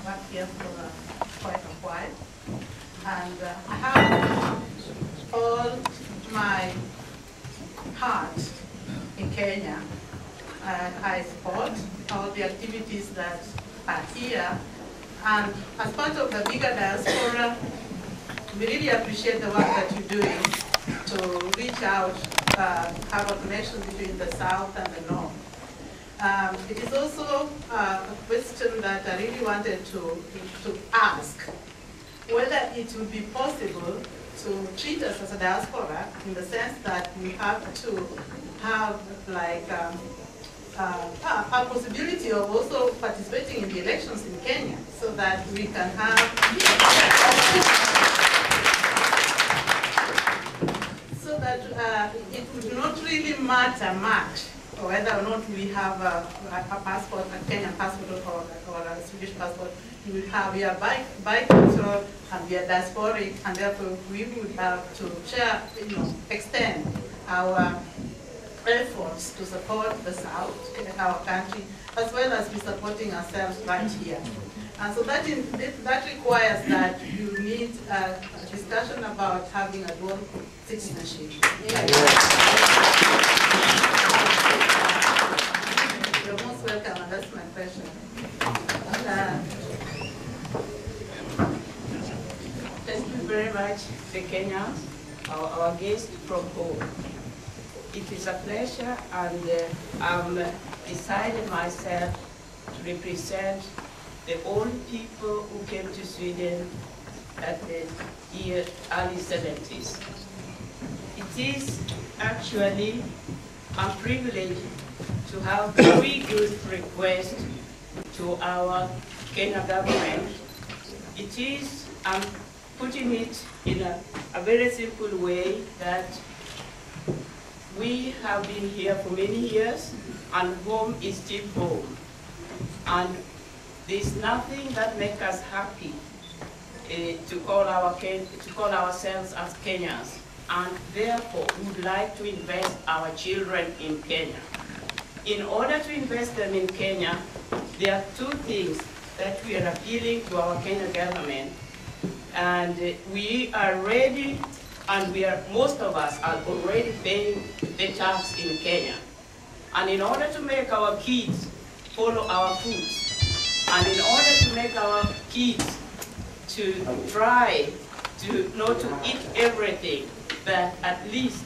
worked here for quite a while, and I have all my heart in Kenya, and I support all the activities that are here. And as part of the bigger diaspora, we really appreciate the work that you're doing to reach out, have a connection between the South and the North. It is also a question that I really wanted to ask, whether it would be possible to treat us as a diaspora in the sense that we have to have like a possibility of also participating in the elections in Kenya, so that we can have so that it would not really matter much whether or not we have a passport, a Kenyan passport or a Swedish passport. We are bicultural and we are diasporic, and therefore we would have to share, extend our efforts to support the South in our country, as well as be supporting ourselves right here. And so that requires that you need a discussion about having a dual citizenship. You're most welcome, and that's my question. Thank you very much, the Kenyans, our guest from home. It is a pleasure, and I'm decided myself to represent the old people who came to Sweden at the early 70s. It is actually a privilege to have very good request to our Kenya government. It is, I'm putting it in a very simple way, that we have been here for many years, and home is still home. And there's nothing that makes us happy to call ourselves as Kenyans. And therefore, we would like to invest our children in Kenya. In order to invest them in Kenya, there are two things that we are appealing to our Kenya government. And we are ready, and most of us are already paying the tax in Kenya. And in order to make our kids follow our foods, and in order to make our kids to try to not to eat everything, but at least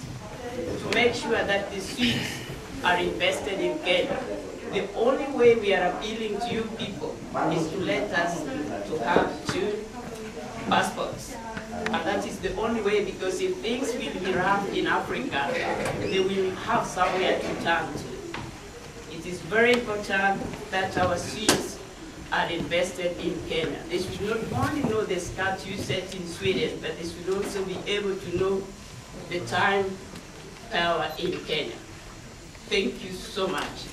to make sure that the seeds are invested in Kenya, the only way we are appealing to you people is to let us to have 2 passports. And that is the only way, because if things will be rough in Africa, they will have somewhere to turn to. It is very important that our seeds are invested in Kenya. They should not only know the statute set in Sweden, but they should also be able to know the time power in Kenya. Thank you so much.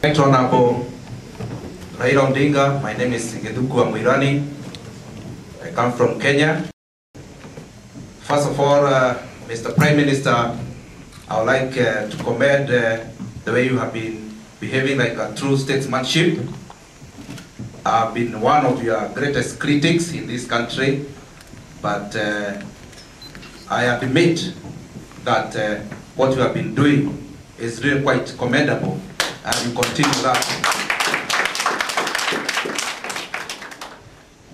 Right Honorable Raila Odinga, my name is Mwirani. I come from Kenya. First of all, Mr. Prime Minister, I would like to commend the way you have been behaving like a true statesmanship. I've been one of your greatest critics in this country, but I admit that what you have been doing is really quite commendable, and you continue that.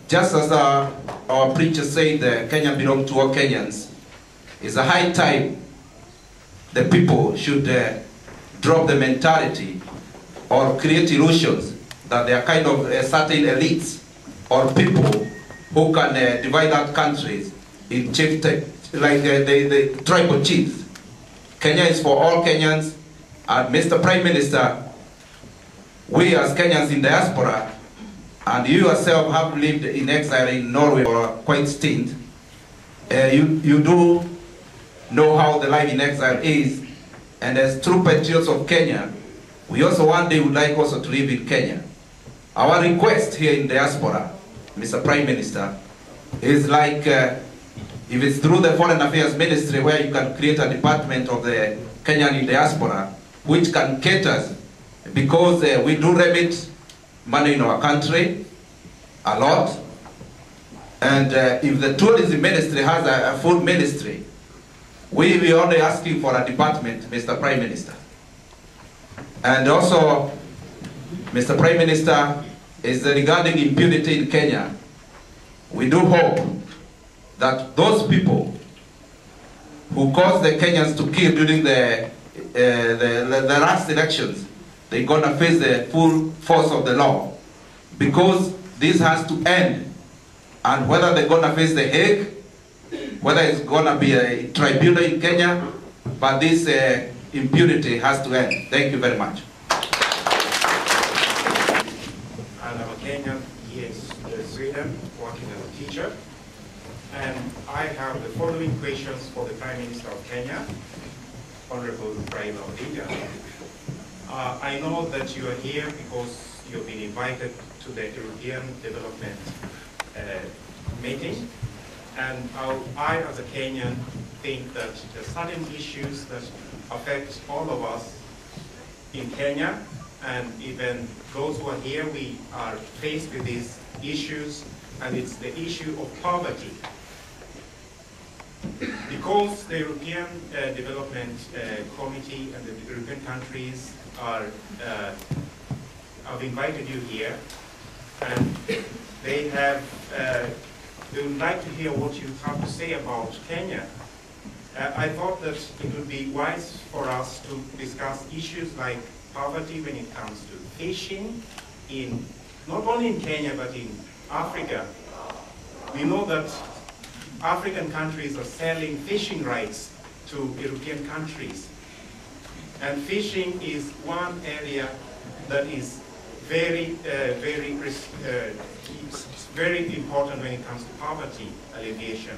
Just as our preacher said, Kenya belongs to all Kenyans, it's a high time the people should drop the mentality or create illusions that they are kind of certain elites or people who can divide out countries in chieftains, like the tribal chiefs. Kenya is for all Kenyans, and Mr. Prime Minister, we as Kenyans in diaspora, and you yourself have lived in exile in Norway for quite stint, you do know how the life in exile is, and as true patriots of Kenya, we also one day would like also to live in Kenya. Our request here in diaspora, Mr. Prime Minister, is like If it's through the Foreign Affairs Ministry, where you can create a department of the Kenyan diaspora, which can cater, because we do remit money in our country a lot. And if the tourism ministry has a full ministry, we are only asking for a department, Mr. Prime Minister. And also, Mr. Prime Minister, is regarding impunity in Kenya. We do hope that those people who caused the Kenyans to kill during the last elections, they're gonna face the full force of the law, because this has to end. And whether they're gonna face the Hague, whether it's gonna be a tribunal in Kenya, but this impunity has to end. Thank you very much. And I'm a Kenyan here in Sweden, working as a teacher. And I have the following questions for the Prime Minister of Kenya, Honorable Raila Odinga. I know that you are here because you've been invited to the European Development meeting. And I, as a Kenyan, think that there are certain issues that affect all of us in Kenya, and even those who are here, we are faced with these issues, and it's the issue of poverty. Because the European Development Committee and the European countries have invited you here, and they would like to hear what you have to say about Kenya. I thought that it would be wise for us to discuss issues like poverty when it comes to fishing, not only in Kenya but in Africa. We know that African countries are selling fishing rights to European countries. And fishing is one area that is very important when it comes to poverty alleviation.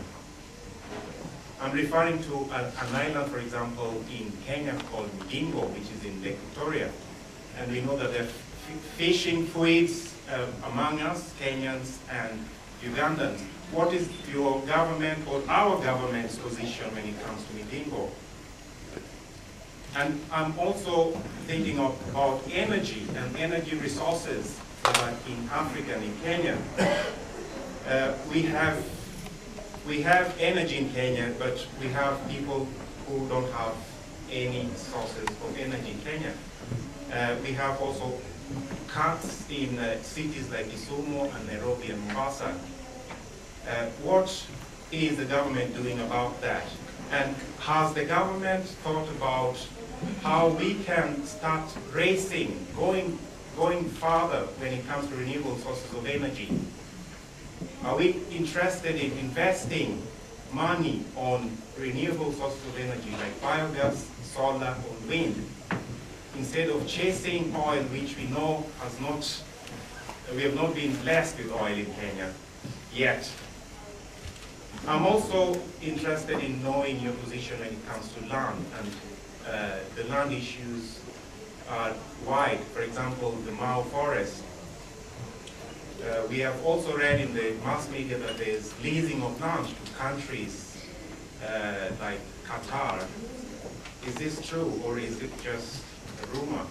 I'm referring to an island, for example, in Kenya called Midingo, which is in Lake Victoria. And we know that there are fishing fleets among us, Kenyans and Ugandans. What is your government or our government's position when it comes to Midingo? And I'm also thinking about energy and energy resources in Africa and in Kenya. We have energy in Kenya, but we have people who don't have any sources of energy in Kenya. We have also cuts in cities like Kisumu and Nairobi and Mombasa. What is the government doing about that? And has the government thought about how we can start racing, going further when it comes to renewable sources of energy? Are we interested in investing money on renewable sources of energy like biogas, solar, or wind, instead of chasing oil, which we know we have not been blessed with oil in Kenya yet? I'm also interested in knowing your position when it comes to land, and the land issues are wide. For example, the Mao forest. We have also read in the mass media that there's leasing of land to countries like Qatar. Is this true, or is it just a rumor?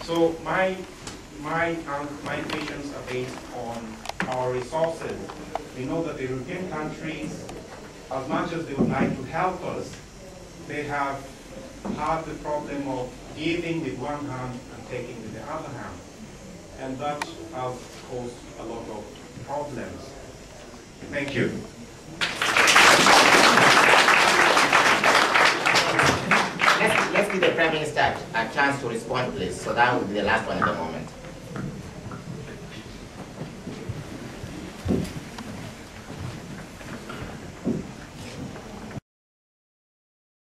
So my questions are based on our resources. We know that the European countries, as much as they would like to help us, they have had the problem of giving with one hand and taking with the other hand. And that has caused a lot of problems. Thank you. Let's give the Prime Minister a chance to respond, please. So that will be the last one at the moment.